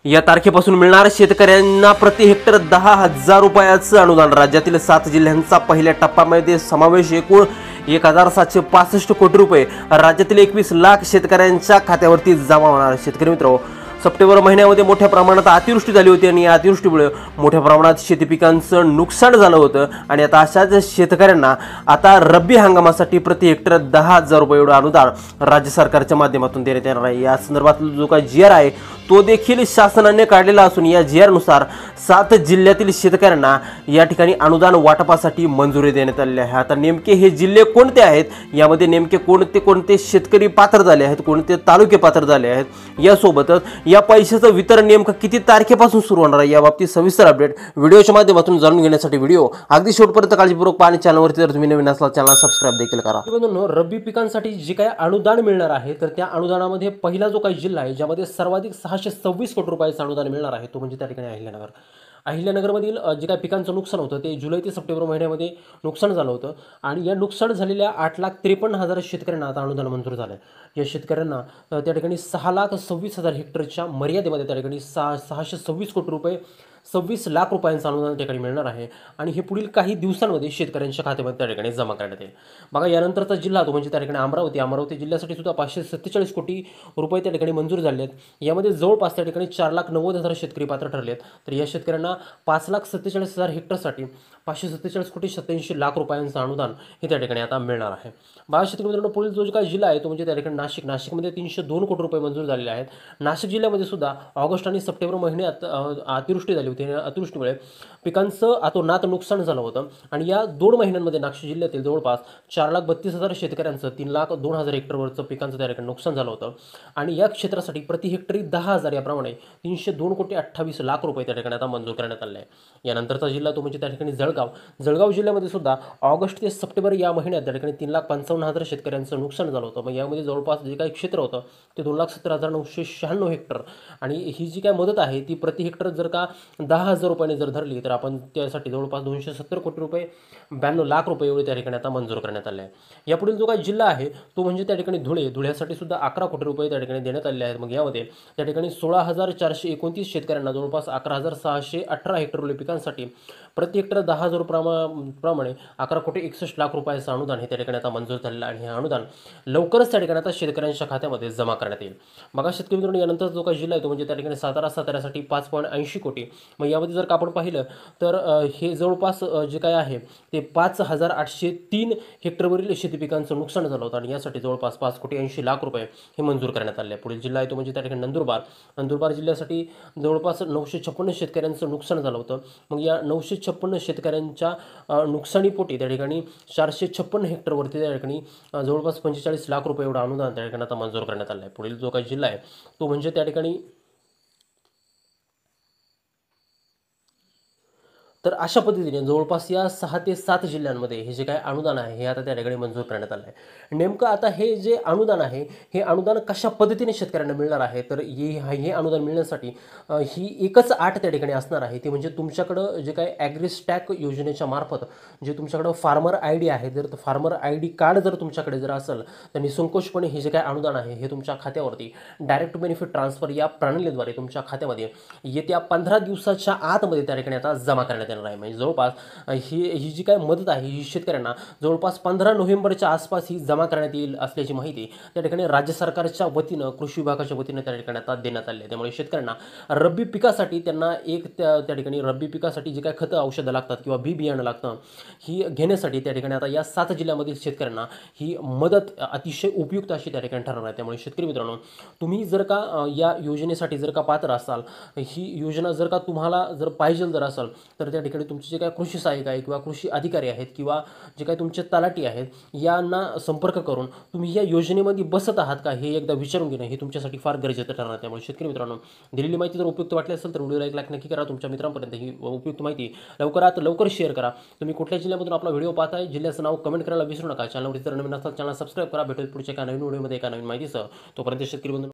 या तारखेपासून मिळणार शेतकऱ्यांना प्रति हेक्टर 10,000 रुपयाचं अनुदान। राज्यातील 7 जिल्ह्यांचा पहिल्या टप्प्यामध्ये समावेश। एकूण 1,765 कोटी रुपये राज्यातील 21 लाख शेतकऱ्यांच्या खात्यावरती जमा होणार। शेतकरी मित्र, सप्टेंबर महिन्यामध्ये मोठ्या प्रमाणात अतिवृष्टी झाली होती आणि या अतिवृष्टीमुळे मोठ्या प्रमाणात शेती पिकांचं नुकसान झालं होतं आणि आता अशाच शेतकऱ्यांना आता रब्बी हंगामासाठी प्रति हेक्टर 10,000 रुपये एवढं अनुदान राज्य सरकारच्या माध्यमातून देण्यात येणार आहे। या संदर्भात जो काही जीआर आहे तो देखील शासनाने काढलेला असून या जीआर नुसार 7 जिल्ह्यातील शेतकऱ्यांना या ठिकाणी अनुदान वाटपासाठी मंजुरी देण्यात आली आहे। आता नेमके हे जिल्हे कोणते आहेत, यामध्ये नेमके कोणते शेतकरी पात्र झाले आहेत, कोणते तालुके पात्र झाले आहेत, यासोबतच या पैशाचं वितरण नेमकं किती तारखेपासून सुरू होणार आहे याबाबतीत सविस्तर अपडेट व्हिडिओच्या माध्यमातून जाणून घेण्यासाठी व्हिडिओ अगदी शेवटपर्यंत काळजीपूर्वक पाहणे। चॅनलवरती जर तुम्ही नवीन असाल चॅनल सबस्क्राइब देखील करा। मित्रांनो, रब्बी पिकांसाठी जे काही अनुदान मिळणार आहे तर त्या अनुदानामध्ये पहिला जो काही जिल्हा आहे ज्यामध्ये सर्वाधिक 626 कोटी रुपयाचं अनुदान मिळणार आहे तो म्हणजे त्या ठिकाणी अहिल्यानगर। अहिल्यानगरमधील जे काही पिकांचं नुकसान होतं ते जुलै ते सप्टेंबर महिन्यामध्ये नुकसान झालं होतं आणि या नुकसान झालेल्या 8,53,000 शेतकऱ्यांना आता अनुदान मंजूर झालं आहे। या शेतकऱ्यांना त्या ठिकाणी 6,26,000 हेक्टरच्या मर्यादेमध्ये त्या ठिकाणी 626 कोटी रुपये 26 लाख रुपयांचं अनुदान त्या ठिकाणी मिळणार आहे आणि हे पुढील काही दिवसांमध्ये शेतकऱ्यांच्या खात्यामध्ये त्या ठिकाणी जमा करण्यात येईल। बघा, यानंतरचा जिल्हा तो म्हणजे त्या ठिकाणी अमरावती जिल्ह्यासाठी सुद्धा 547 कोटी रुपये त्या ठिकाणी मंजूर झाले आहेत। यामध्ये जवळपास त्या ठिकाणी 4,90,000 शेतकरी पात्र ठरले आहेत। तर या शेतकऱ्यांना 5,47,000 हेक्टरसाठी 547 कोटी 87 लाख रुपयांचं अनुदान हे त्या ठिकाणी आता मिळणार आहे। बघा शेतकरी मित्रांनो, पुढील जो काही जिल्हा आहे तो म्हणजे त्या ठिकाणी नाशिकमध्ये 302 कोटी रुपये मंजूर झालेले आहेत। नाशिक जिल्ह्यामध्ये सुद्धा ऑगस्ट आणि सप्टेंबर महिन्यात अतिवृष्टी झाली होती। अतिवृष्टीमुळे पिकांचं अतोनात नुकसान झालं होतं आणि या 2 महिन्यांमध्ये नाशिक जिल्ह्यातील जवळपास 4,32,000 शेतकऱ्यांचं 3,02,000 हेक्टरवरचं पिकांचं त्या ठिकाणी नुकसान झालं होतं आणि या क्षेत्रासाठी प्रति हेक्टरी 10,000 याप्रमाणे 302 कोटी 28 लाख रुपये त्या ठिकाणी आता मंजूर करण्यात आले आहे। यानंतरचा जिल्हा तो म्हणजे त्या ठिकाणी जळगाव जिल्ह्यामध्ये सुद्धा ऑगस्ट ते सप्टेंबर या महिन्यात त्या ठिकाणी 3,55,000 शेतकऱ्यांचं नुकसान झालं होतं। मग यामध्ये जवळपास जे काही क्षेत्र होतं ते 2,70,996 हेक्टर आणि ही जी काय मदत आहे ती प्रति हेक्टर जर का 10,000 रुपयाने जर धरली तर आपण त्यासाठी जवळपास 270 कोटी रुपये 92 लाख रुपये एवढे त्या ठिकाणी आता मंजूर करण्यात आले आहे। यापुढील जो काही जिल्हा आहे तो म्हणजे त्या ठिकाणी धुळ्यासाठी सुद्धा 11 कोटी रुपये त्या ठिकाणी देण्यात आले आहेत। मग यामध्ये त्या ठिकाणी 16,429 शेतकऱ्यांना जवळपास 11,618 हेक्टर पिकांसाठी प्रति हेक्टर 10,000 प्रमाणे 11 कोटी 61 लाख रुपयाचं अनुदान हे त्या ठिकाणी आता मंजूर झालेलं आणि हे अनुदान लवकरच त्या ठिकाणी आता शेतकऱ्यांच्या खात्यामध्ये जमा करण्यात येईल। बघा शेतकरी मित्रांनो, यानंतर जो काही जिल्हा आहे तो म्हणजे त्या ठिकाणी साताऱ्यासाठी 5.80 कोटी। मग यामध्ये जर का आपण पाहिलं तर हे जवळपास जे काय आहे ते 5,803 हेक्टरवरील शेती पिकांचं नुकसान झालं होतं आणि यासाठी जवळपास 5 कोटी 80 लाख रुपये हे मंजूर करण्यात आले। पुढील जिल्हा आहे तो म्हणजे त्या ठिकाणी नंदुरबार जिल्ह्यासाठी जवळपास 956 शेतकऱ्यांचं नुकसान झालं होतं। मग या 956 शेतकऱ्यांच्या नुकसानीपोटी त्या ठिकाणी 456 हेक्टरवरती त्या ठिकाणी जवळपास 45 लाख रुपये एवढं अनुदान त्या ठिकाणी आता मंजूर करण्यात आलं आहे। पुढील जो काही जिल्हा आहे तो म्हणजे त्या ठिकाणी तर अशा पद्धतीने जवळपास या 6 ते 7 जिल्ह्यांमध्ये हे जे काही अनुदान आहे हे आता त्या ठिकाणी मंजूर करण्यात आलं आहे। नेमकं आता हे जे अनुदान आहे हे अनुदान कशा पद्धतीने शेतकऱ्यांना मिळणार आहे तर हे अनुदान मिळण्यासाठी ही एकच अट त्या ठिकाणी असणार आहे, ती म्हणजे तुमच्याकडं जे काही ॲग्रिस्टॅक योजनेच्या मार्फत जे तुमच्याकडं फार्मर आय डी आहे, जर फार्मर आय डी कार्ड जर तुमच्याकडे जर असेल तर निसंकोचपणे हे जे काही अनुदान आहे हे तुमच्या खात्यावरती डायरेक्ट बेनिफिट ट्रान्सफर या प्रणालीद्वारे तुमच्या खात्यामध्ये येत्या 15 दिवसाच्या आतमध्ये त्या ठिकाणी आता जमा करण्यात येणार आहे। म्हणजे जवळपास ही जी काय मदत आहे ही शेतकऱ्यांना जवळपास 15 नोव्हेंबरच्या आसपास ही जमा करण्यात येईल असल्याची माहिती त्या ठिकाणी राज्य सरकारच्या वतीनं कृषी विभागाच्या वतीनं त्या ठिकाणी आता देण्यात आली आहे। त्यामुळे शेतकऱ्यांना रब्बी पिकासाठी त्यांना त्या ठिकाणी रब्बी पिकासाठी जे काही खतं औषधं लागतात किंवा बी बियाणं लागतं ही घेण्यासाठी त्या ठिकाणी आता या 7 जिल्ह्यामधील शेतकऱ्यांना ही मदत अतिशय उपयुक्त अशी त्या ठिकाणी ठरणार आहे। त्यामुळे शेतकरी मित्रांनो, तुम्ही जर का या योजनेसाठी जर का पात्र असाल, ही योजना जर का तुम्हाला जर पाहिजे जर असेल तर त्या ठिकाणी तुमचे जे काही कृषी सहाय्यक आहे किंवा कृषी अधिकारी आहेत किंवा जे काही तुमचे तलाठी आहेत यांना संपर्क करून तुम्ही या योजनेमध्ये बसत आहात का हे एकदा विचारून घेणं हे तुमच्यासाठी फार गरजेचं ठरणार आहे। त्यामुळे शेतकरी मित्रांनो, दिलेली माहिती जर उपयुक्त वाटली असेल तर व्हिडिओला एक लाईक नक्की करा, तुमच्या मित्रांपर्यंत ही उपयुक्त माहिती लवकरात लवकर शेअर करा। तुम्ही कुठल्या जिल्ह्यामधून आपला व्हिडिओ पाहताय जिल्ह्याचं नाव कमेंट करायला विसरू नका। चॅनलवरती जर नवीन असाल चॅनल सबस्क्राइब करा। भेटूया पुढच्या एका नवीन व्हिडिओमध्ये एका नवीन माहितीसह। तोपर्यंत शेतकरी बंधू